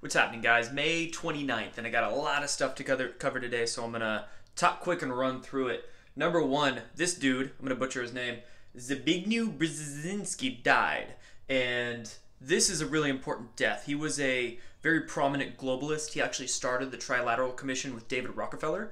What's happening, guys? May 29th, and I got a lot of stuff to cover today, so I'm going to talk quick and run through it. Number one, this dude, I'm going to butcher his name, Zbigniew Brzezinski died, and this is a really important death. He was a very prominent globalist. He actually started the Trilateral Commission with David Rockefeller.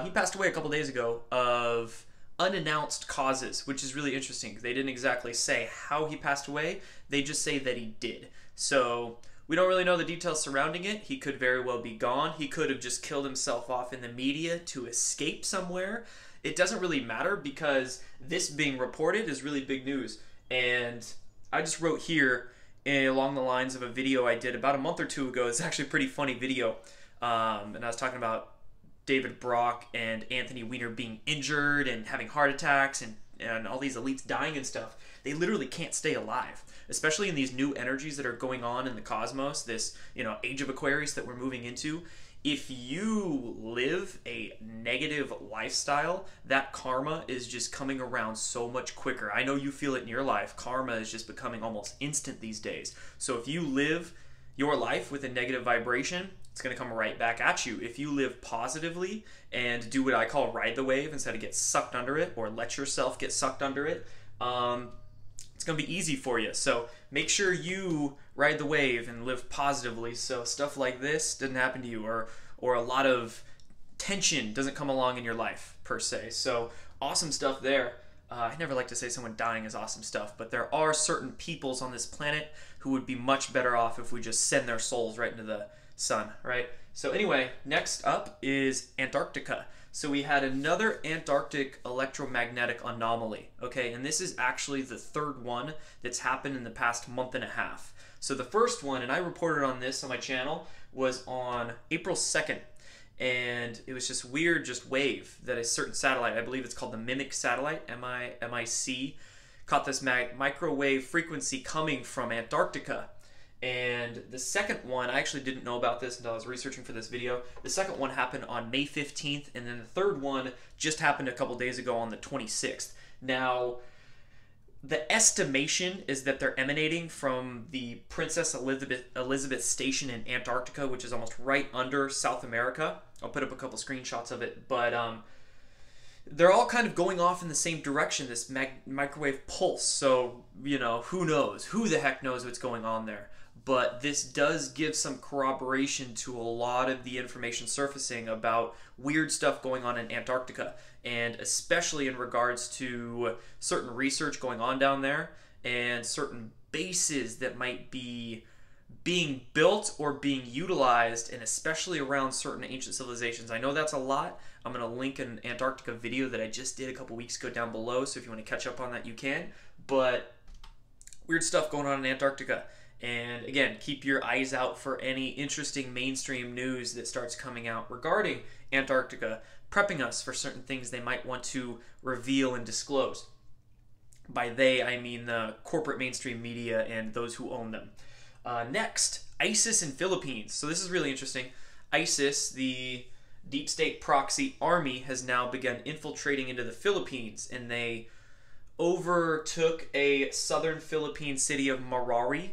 He passed away a couple days ago of unannounced causes, which is really interesting. They didn't exactly say how he passed away. They just say that he did. So we don't really know the details surrounding it. He could very well be gone. He could have just killed himself off in the media to escape somewhere. It doesn't really matter because this being reported is really big news. And I just wrote here along the lines of a video I did about a month or two ago. It's actually a pretty funny video. And I was talking about David Brock and Anthony Weiner being injured and having heart attacks and all these elites dying and stuff. They literally can't stay alive, especially in these new energies that are going on in the cosmos, this, age of Aquarius that we're moving into. If you live a negative lifestyle, that karma is just coming around so much quicker. I know you feel it in your life. Karma is just becoming almost instant these days. So if you live your life with a negative vibration, it's going to come right back at you. If you live positively and do what I call ride the wave instead of get sucked under it or let yourself get sucked under it, it's going to be easy for you. So make sure you ride the wave and live positively so stuff like this doesn't happen to you, or a lot of tension doesn't come along in your life per se. So awesome stuff there. I never like to say someone dying is awesome stuff, but there are certain peoples on this planet who would be much better off if we just send their souls right into the sun, right? So anyway, next up is Antarctica. So we had another Antarctic electromagnetic anomaly, okay? And this is actually the third one that's happened in the past month and a half. So the first one, and I reported on this on my channel, was on April 2nd. And it was just weird, just wave that a certain satellite, I believe it's called the Mimic satellite, M-I-C, caught this microwave frequency coming from Antarctica. And the second one, I actually didn't know about this until I was researching for this video. The second one happened on May 15th, and then the third one just happened a couple days ago on the 26th. Now, the estimation is that they're emanating from the Princess Elizabeth Station in Antarctica, which is almost right under South America. I'll put up a couple screenshots of it, but they're all kind of going off in the same direction, this microwave pulse. So, who knows? Who the heck knows what's going on there? But this does give some corroboration to a lot of the information surfacing about weird stuff going on in Antarctica, and especially in regards to certain research going on down there and certain bases that might be being built or being utilized, and especially around certain ancient civilizations. I know that's a lot. I'm going to link an Antarctica video that I just did a couple weeks ago down below, so if you want to catch up on that, you can. But weird stuff going on in Antarctica. And again, keep your eyes out for any interesting mainstream news that starts coming out regarding Antarctica, prepping us for certain things they might want to reveal and disclose. By they, I mean the corporate mainstream media and those who own them. Next, ISIS in Philippines. So this is really interesting. ISIS, the deep state proxy army, has now begun infiltrating into the Philippines, and they overtook a southern Philippine city of Marawi,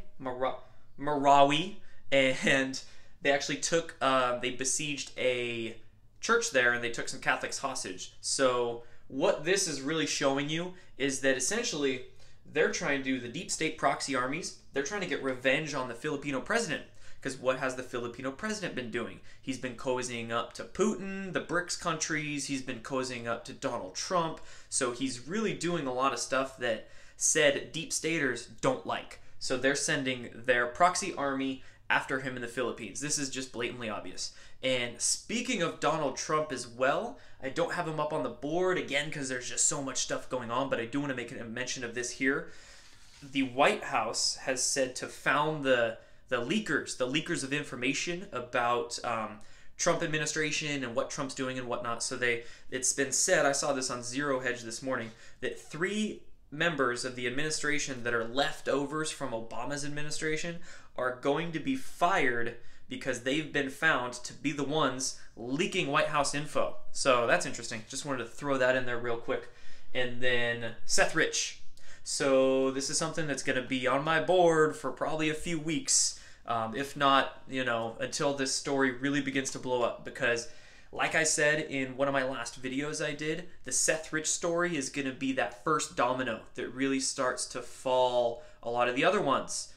and they actually took, they besieged a church there, and they took some Catholics hostage. So what this is really showing you is that essentially they're trying to do, the deep state proxy armies, they're trying to get revenge on the Filipino president. Because what has the Filipino president been doing? He's been cozying up to Putin, the BRICS countries. He's been cozying up to Donald Trump. So he's really doing a lot of stuff that said deep staters don't like. So they're sending their proxy army after him in the Philippines. This is just blatantly obvious. And speaking of Donald Trump as well, I don't have him up on the board, again, because there's just so much stuff going on, but I do want to make a mention of this here. The White House has said to found the leakers of information about Trump administration and what Trump's doing and whatnot. So it's been said, I saw this on Zero Hedge this morning, that 3 members of the administration that are leftovers from Obama's administration are going to be fired because they've been found to be the ones leaking White House info. So that's interesting. Just wanted to throw that in there real quick. And then Seth Rich. So this is something that's going to be on my board for probably a few weeks. If not, until this story really begins to blow up. Because, like I said in one of my last videos I did, the Seth Rich story is going to be that first domino that really starts to fall a lot of the other ones.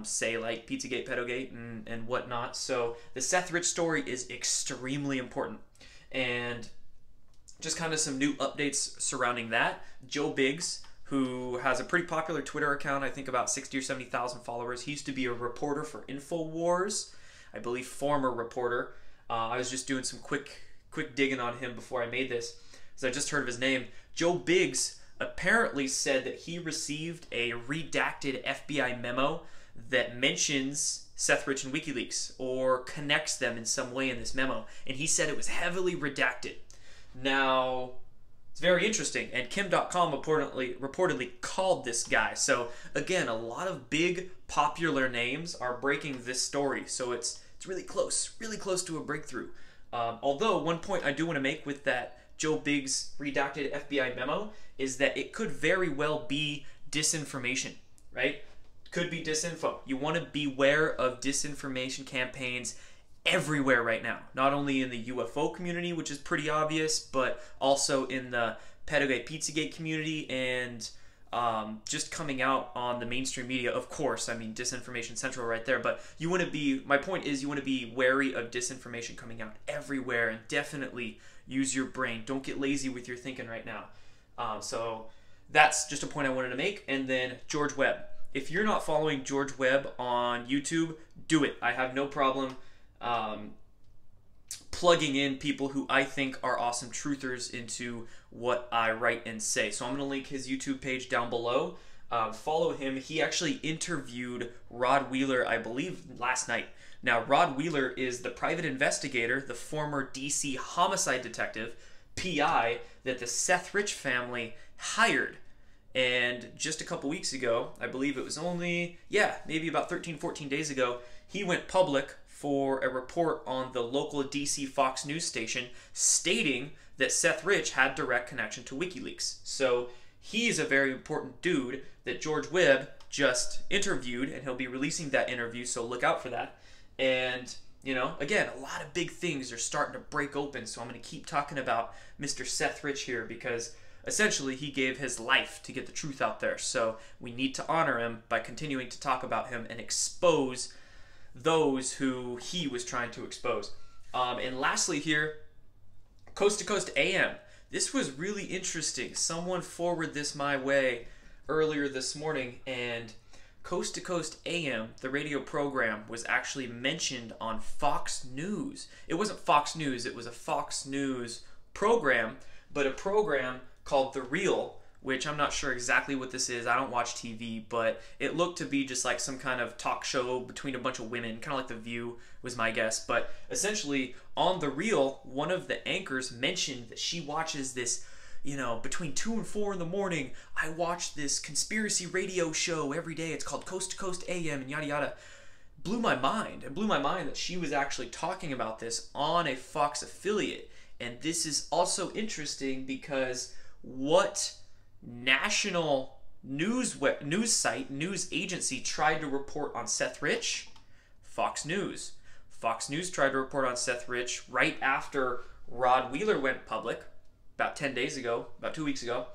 Say like Pizzagate, Pedogate, and whatnot. So the Seth Rich story is extremely important. And just kind of some new updates surrounding that. Joe Biggs, who has a pretty popular Twitter account, I think about 60 or 70,000 followers. He used to be a reporter for InfoWars, I believe former reporter. I was just doing some quick digging on him before I made this, because I just heard of his name. Joe Biggs apparently said that he received a redacted FBI memo that mentions Seth Rich and WikiLeaks, or connects them in some way in this memo, and he said it was heavily redacted. Now, it's very interesting, and Kim.com reportedly called this guy. So again, a lot of big popular names are breaking this story, so it's really close to a breakthrough. Although one point I do want to make with that Joe Biggs redacted FBI memo is that it could very well be disinformation, right? Could be disinfo. You want to beware of disinformation campaigns everywhere right now. Not only in the UFO community, which is pretty obvious, but also in the Pedogate Pizzagate community, and just coming out on the mainstream media. Of course, I mean, disinformation central right there, but you want to be, my point is, you want to be wary of disinformation coming out everywhere, and definitely use your brain. Don't get lazy with your thinking right now. So that's just a point I wanted to make. And then George Webb. If you're not following George Webb on YouTube, do it. I have no problem plugging in people who I think are awesome truthers into what I write and say. So I'm going to link his YouTube page down below. Follow him. He actually interviewed Rod Wheeler, I believe, last night. Now, Rod Wheeler is the private investigator, the former DC homicide detective, PI, that the Seth Rich family hired. And just a couple weeks ago, I believe it was only, maybe about 13, 14 days ago, he went public for a report on the local DC Fox News station stating that Seth Rich had direct connection to WikiLeaks. So he's a very important dude that George Webb just interviewed, and he'll be releasing that interview, so look out for that. And, again, a lot of big things are starting to break open, so I'm going to keep talking about Mr. Seth Rich here, because essentially he gave his life to get the truth out there. So we need to honor him by continuing to talk about him and expose those who he was trying to expose. And lastly here, Coast to Coast AM. This was really interesting. Someone forwarded this my way earlier this morning, and Coast to Coast AM, the radio program, was actually mentioned on Fox News. It wasn't Fox News, it was a Fox News program, but a program called The Real, which I'm not sure exactly what this is. I don't watch TV, but it looked to be just like some kind of talk show between a bunch of women, kind of like The View was my guess. But essentially, on The Real, one of the anchors mentioned that she watches this, between 2 and 4 in the morning, I watch this conspiracy radio show every day. It's called Coast to Coast AM and yada yada. Blew my mind. It blew my mind that she was actually talking about this on a Fox affiliate. And this is also interesting because what national news site, news agency tried to report on Seth Rich? Fox News. Fox News tried to report on Seth Rich right after Rod Wheeler went public, about 10 days ago, about 2 weeks ago.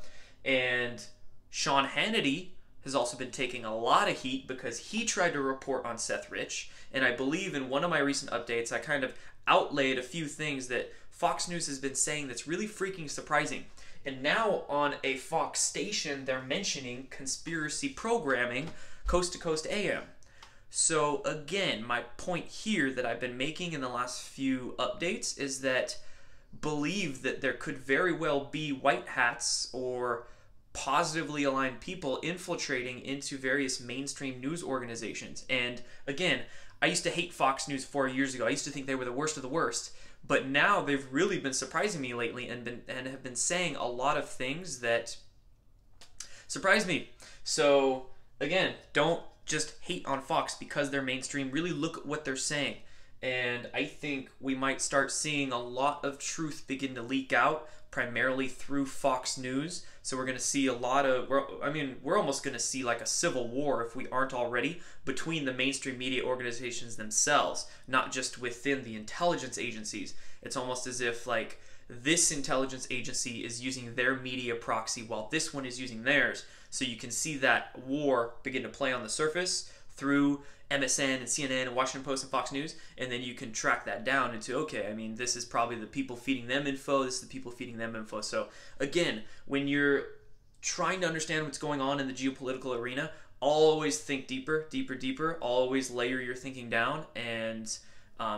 And Sean Hannity has also been taking a lot of heat because he tried to report on Seth Rich. And I believe in one of my recent updates, I kind of outlaid a few things that Fox News has been saying that's really freaking surprising. And now on a Fox station, they're mentioning conspiracy programming, Coast to Coast AM. So again, my point here that I've been making in the last few updates is that believe that there could very well be white hats or positively aligned people infiltrating into various mainstream news organizations. And again, I used to hate Fox News 4 years ago. I used to think they were the worst of the worst. But now they've really been surprising me lately and have been saying a lot of things that surprise me. So again, don't just hate on Fox because they're mainstream. Really look at what they're saying. And I think we might start seeing a lot of truth begin to leak out, primarily through Fox News. So we're going to see a lot of, we're almost going to see like a civil war, if we aren't already, between the mainstream media organizations themselves, not just within the intelligence agencies. It's almost as if like this intelligence agency is using their media proxy while this one is using theirs. So you can see that war begin to play on the surface through MSN and CNN and Washington Post and Fox News, and then you can track that down into, okay, I mean, this is probably the people feeding them info, this is the people feeding them info. So again, when you're trying to understand what's going on in the geopolitical arena, always think deeper, deeper, deeper. Always layer your thinking down and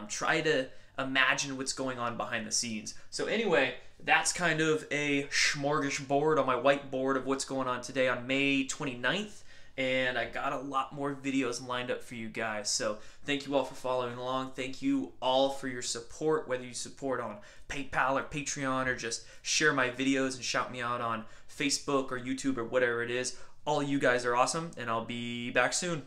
try to imagine what's going on behind the scenes. So anyway, that's kind of a smorgasbord on my whiteboard of what's going on today on May 29th. And I got a lot more videos lined up for you guys. So thank you all for following along. Thank you all for your support, whether you support on PayPal or Patreon or just share my videos and shout me out on Facebook or YouTube or whatever it is. All you guys are awesome, and I'll be back soon.